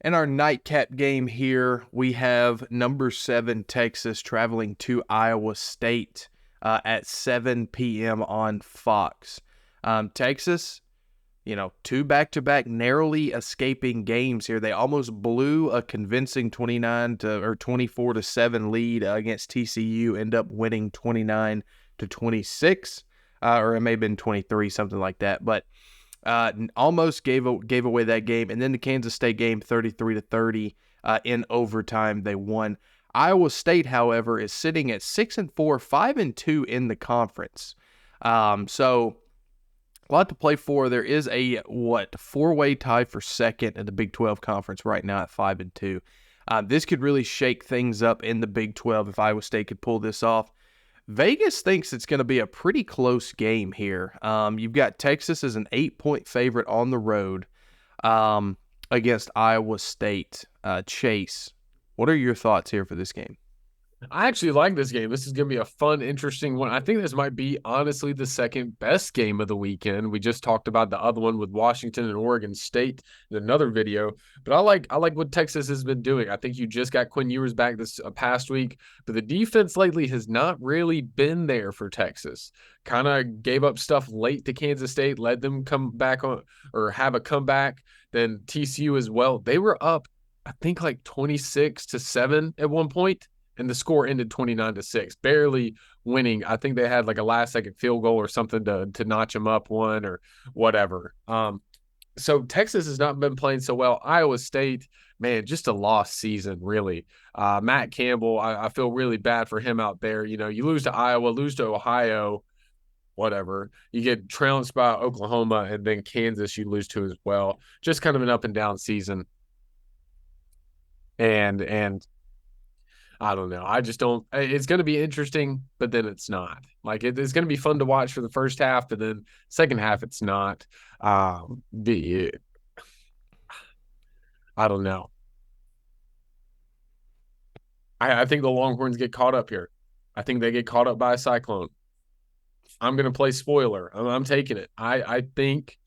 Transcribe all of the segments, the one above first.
In our nightcap game here, we have number 7 Texas traveling to Iowa State at 7 p.m. on Fox. Texas, two back-to-back narrowly escaping games here. They almost blew a convincing 24-7 lead against TCU. End up winning 29-26, or it may have been 23, something like that. But almost gave away that game, and then the Kansas State game, 33-30 in overtime, they won. Iowa State, however, is sitting at 6-4, 5-2 in the conference. So a lot to play for. There is a four-way tie for second in the Big 12 conference right now at 5-2. This could really shake things up in the Big 12 if Iowa State could pull this off. Vegas thinks it's going to be a pretty close game here. You've got Texas as an 8-point favorite on the road against Iowa State. Chase, what are your thoughts here for this game? I actually like this game. This is going to be a fun, interesting one. I think this might be, honestly, the second best game of the weekend. We just talked about the other one with Washington and Oregon State in another video. But I like what Texas has been doing. I think you just got Quinn Ewers back this past week. But the defense lately has not really been there for Texas. Kind of gave up stuff late to Kansas State, led them come back on or have a comeback. Then TCU as well. They were up, I think, like 26-7 at one point. And the score ended 29-6, barely winning. I think they had like a last-second field goal or something to notch them up one or whatever. So Texas has not been playing so well. Iowa State, man, just a lost season, really. Matt Campbell, I feel really bad for him out there. You lose to Iowa, lose to Ohio, whatever. You get trounced by Oklahoma, and then Kansas you lose to as well. Just kind of an up-and-down season. And I don't know. I just don't. It's going to be interesting, but then it's not. Like it's going to be fun to watch for the first half, but then second half it's not. I don't know. I think the Longhorns get caught up here. I think they get caught up by a cyclone. I'm going to play spoiler. I'm taking it. I think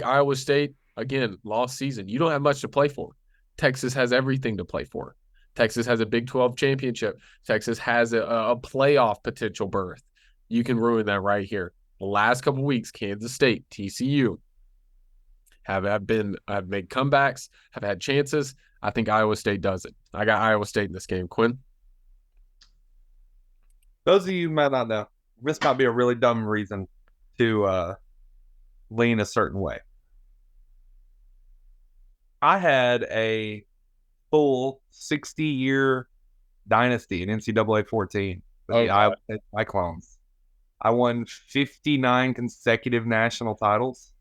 Iowa State again lost season. You don't have much to play for. Texas has everything to play for. Texas has a Big 12 championship. Texas has a playoff potential berth. You can ruin that right here. The last couple of weeks, Kansas State, TCU have made comebacks, have had chances. I think Iowa State does it. I got Iowa State in this game. Quinn? Those of you who might not know, this might be a really dumb reason to lean a certain way. I had a full 60-year dynasty in NCAA 14 with the Iowa State Cyclones. I won 59 consecutive national titles.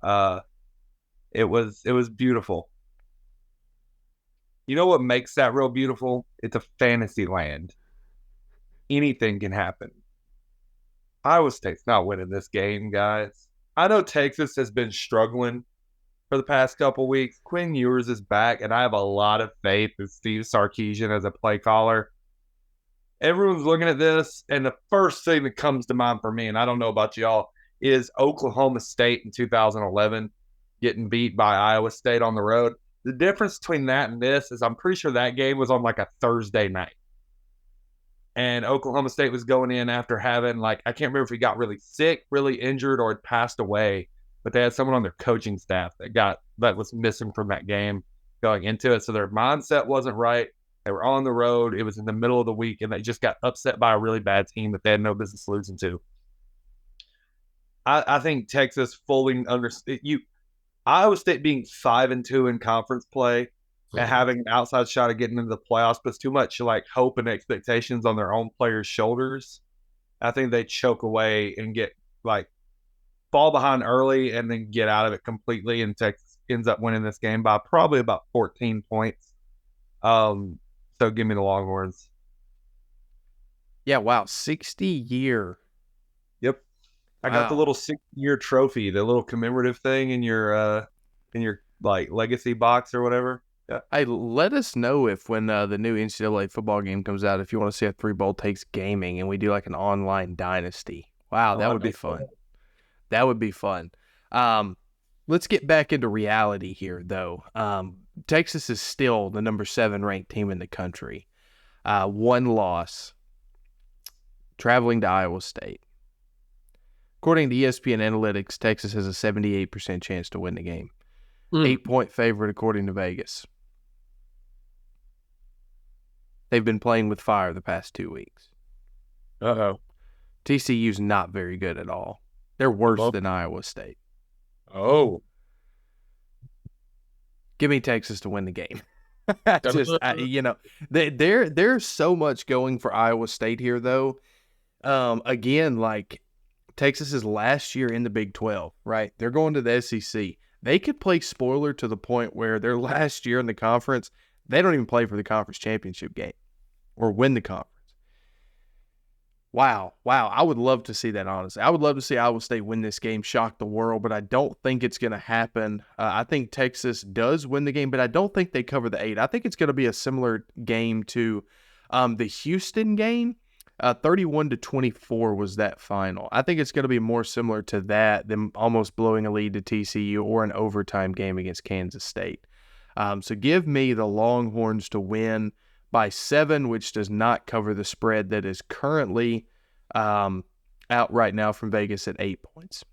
It was beautiful. You know what makes that real beautiful? It's a fantasy land. Anything can happen. Iowa State's not winning this game, guys. I know Texas has been struggling for the past couple weeks. Quinn Ewers is back, and I have a lot of faith in Steve Sarkisian as a play caller. Everyone's looking at this, and the first thing that comes to mind for me, and I don't know about y'all, is Oklahoma State in 2011 getting beat by Iowa State on the road. The difference between that and this is I'm pretty sure that game was on like a Thursday night. And Oklahoma State was going in after having, I can't remember if he got really sick, really injured, or had passed away. But they had someone on their coaching staff that was missing from that game going into it. So their mindset wasn't right. They were on the road. It was in the middle of the week, and they just got upset by a really bad team that they had no business losing to. I think Texas fully understood Iowa State being 5-2 in conference play and having an outside shot of getting into the playoffs puts too much hope and expectations on their own players' shoulders. I think they choke away and get fall behind early and then get out of it completely, and Texas ends up winning this game by probably about 14 points. So give me the Longhorns. Yeah, wow, 60-year. Yep. I got the little 60-year trophy, the little commemorative thing in your legacy box or whatever. Yeah. Hey, let us know if when the new NCAA football game comes out, if you want to see a Three Bold Takes gaming and we do an online dynasty. Wow, that would be fun. That would be fun. let's get back into reality here, though. Texas is still the number 7 ranked team in the country. One loss, traveling to Iowa State. According to ESPN Analytics, Texas has a 78% chance to win the game. 8-point favorite according to Vegas. They've been playing with fire the past 2 weeks. Uh-oh. TCU's not very good at all. They're worse than Iowa State. Oh. Give me Texas to win the game. There's so much going for Iowa State here, though. Again, like Texas is last year in the Big 12, right? They're going to the SEC. They could play spoiler to the point where their last year in the conference, they don't even play for the conference championship game or win the conference. Wow. I would love to see that, honestly. I would love to see Iowa State win this game, shock the world, but I don't think it's going to happen. I think Texas does win the game, but I don't think they cover the 8. I think it's going to be a similar game to the Houston game. 31-24 was that final. I think it's going to be more similar to that than almost blowing a lead to TCU or an overtime game against Kansas State. So give me the Longhorns to win by 7, which does not cover the spread that is currently out right now from Vegas at 8 points.